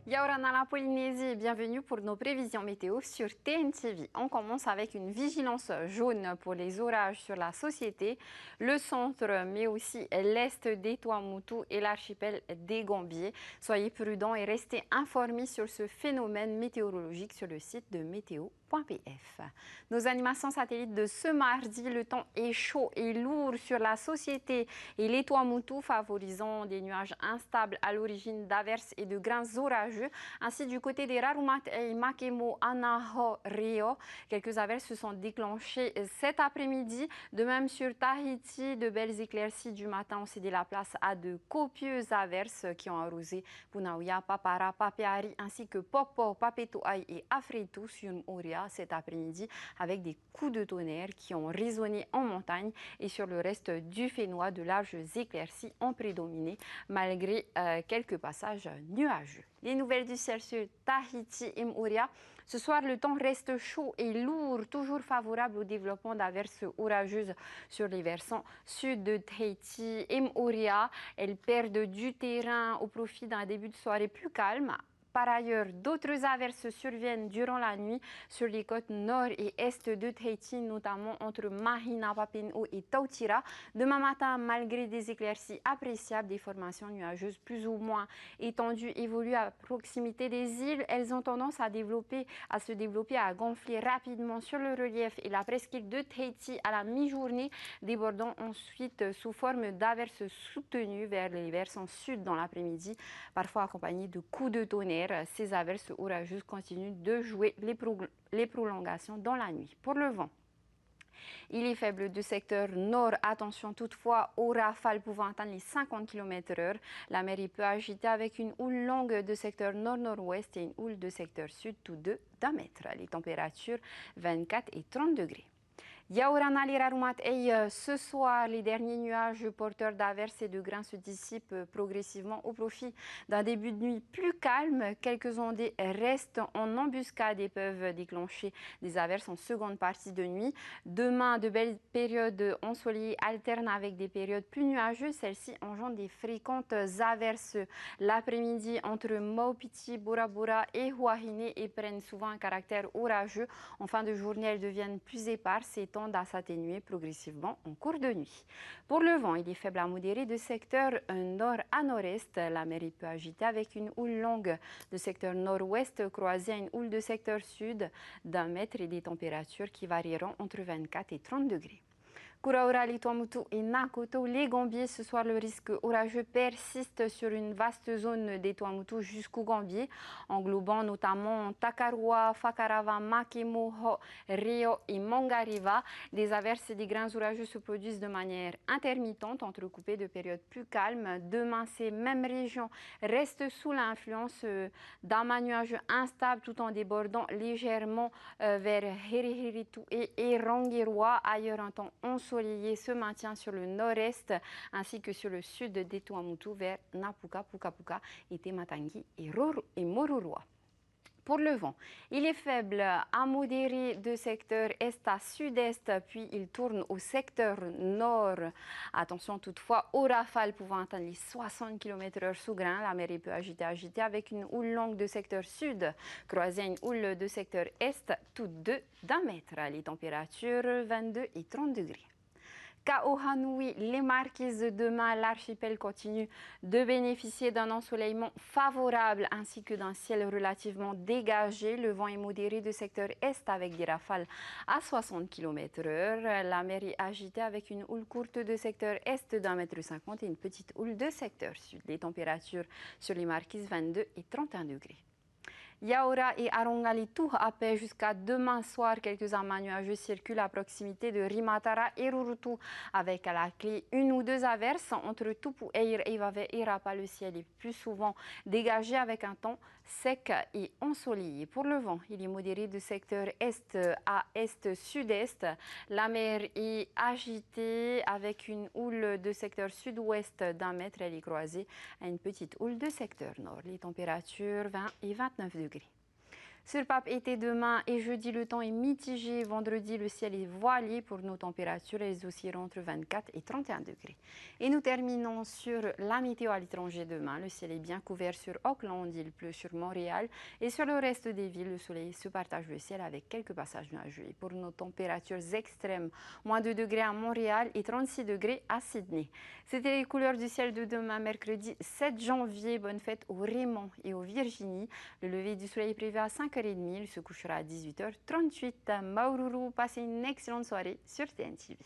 Yaorana la Polynésie, bienvenue pour nos prévisions météo sur TNTV. On commence avec une vigilance jaune pour les orages sur la société, le centre, mais aussi l'est des Tuamotu et l'archipel des Gambiers. Soyez prudents et restez informés sur ce phénomène météorologique sur le site de météo.pf. Nos animations satellites de ce mardi, le temps est chaud et lourd sur la société et les Tuamotu, favorisant des nuages instables à l'origine d'averses et de grains orageux. Ainsi, du côté des Rarumat et Makemo, Anaho, Rio, quelques averses se sont déclenchées cet après-midi. De même sur Tahiti, de belles éclaircies du matin ont cédé la place à de copieuses averses qui ont arrosé Punaouia, Papara, Papeari ainsi que Popo, Papetoai et Afritu sur Moria cet après-midi avec des coups de tonnerre qui ont résonné en montagne et sur le reste du Fénois, de larges éclaircies ont prédominé malgré quelques passages nuageux. Les nouvelles du ciel sur Tahiti et Mooria. Ce soir, le temps reste chaud et lourd, toujours favorable au développement d'averses orageuses sur les versants sud de Tahiti et Mooria. Elles perdent du terrain au profit d'un début de soirée plus calme. Par ailleurs, d'autres averses surviennent durant la nuit sur les côtes nord et est de Tahiti, notamment entre Mahina, Papenhou et Tautira. Demain matin, malgré des éclaircies appréciables, des formations nuageuses plus ou moins étendues évoluent à proximité des îles. Elles ont tendance à se développer, à gonfler rapidement sur le relief et la presqu'île de Tahiti à la mi-journée, débordant ensuite sous forme d'averses soutenues vers les versants sud dans l'après-midi, parfois accompagnées de coups de tonnerre. Ces averses orageuses continuent de jouer les prolongations dans la nuit. Pour le vent, il est faible du secteur nord. Attention toutefois aux rafales pouvant atteindre les 50 km/h. La mer peut agiter avec une houle longue de secteur nord-nord-ouest et une houle de secteur sud, tous deux d'1 mètre. Les températures 24 et 30 degrés. Yaorana Lirarumat et ce soir, les derniers nuages porteurs d'averses et de grains se dissipent progressivement au profit d'un début de nuit plus calme. Quelques ondées restent en embuscade et peuvent déclencher des averses en seconde partie de nuit. Demain, de belles périodes ensoleillées alternent avec des périodes plus nuageuses. Celles-ci engendrent des fréquentes averses l'après-midi entre Maupiti, Bora Bora et Huahine et prennent souvent un caractère orageux. En fin de journée, elles deviennent plus éparses et tendent à s'atténuer progressivement en cours de nuit. Pour le vent, il est faible à modéré de secteur nord à nord-est. La mer peut agiter avec une houle longue de secteur nord-ouest croisée à une houle de secteur sud d'1 mètre et des températures qui varieront entre 24 et 30 degrés. Kuraura, les Tuamotu et Nakoto, les Gambiers. Ce soir, le risque orageux persiste sur une vaste zone des Tuamotu jusqu'aux Gambiers, englobant notamment Takarua, Fakarava, Makemo, Rio et Mangariva. Des averses et des grains orageux se produisent de manière intermittente, entrecoupées de périodes plus calmes. Demain, ces mêmes régions restent sous l'influence d'amas nuageux instables tout en débordant légèrement vers Herihiritu et Erangiroa. Ailleurs, un temps ensoleillé se maintient sur le nord-est ainsi que sur le sud des Tuamotu vers Napuka, Pukapuka et Tematangi et Moruroa. Pour le vent, il est faible à modéré de secteur est à sud-est, puis il tourne au secteur nord. Attention toutefois aux rafales pouvant atteindre les 60 km/h sous grain. La mer peut agiter avec une houle longue de secteur sud, croisée à une houle de secteur est, toutes deux d'1 mètre. Les températures 22 et 30 degrés. Kaohanui, les Marquises, demain, l'archipel continue de bénéficier d'un ensoleillement favorable ainsi que d'un ciel relativement dégagé. Le vent est modéré de secteur est avec des rafales à 60 km/h. La mer est agitée avec une houle courte de secteur est d'1,50 m et une petite houle de secteur sud. Les températures sur les Marquises 22 et 31 degrés. Yaora et Arongali tout à paix jusqu'à demain soir. Quelques amas nuageux circulent à proximité de Rimatara et Rurutu avec à la clé une ou deux averses entre Tupu, Eir, Eivave et Rapa. Le ciel est plus souvent dégagé avec un temps sec et ensoleillé. Pour le vent, il est modéré de secteur est à est-sud-est. La mer est agitée avec une houle de secteur sud-ouest d'1 mètre. Elle est croisée à une petite houle de secteur nord. Les températures 20 et 29 degrés. Sur Pape été demain et jeudi, le temps est mitigé. Vendredi, le ciel est voilé pour nos températures. Elles oscilleront entre 24 et 31 degrés. Et nous terminons sur la météo à l'étranger demain. Le ciel est bien couvert sur Auckland, il pleut sur Montréal. Et sur le reste des villes, le soleil se partage le ciel avec quelques passages nuageux. Et pour nos températures extrêmes, moins 2 degrés à Montréal et 36 degrés à Sydney. C'était les couleurs du ciel de demain, mercredi 7 janvier. Bonne fête au Raymond et au Virginie. Le lever du soleil est prévu à 5h30. Il se couchera à 18h38. Maururu, passez une excellente soirée sur TNTV.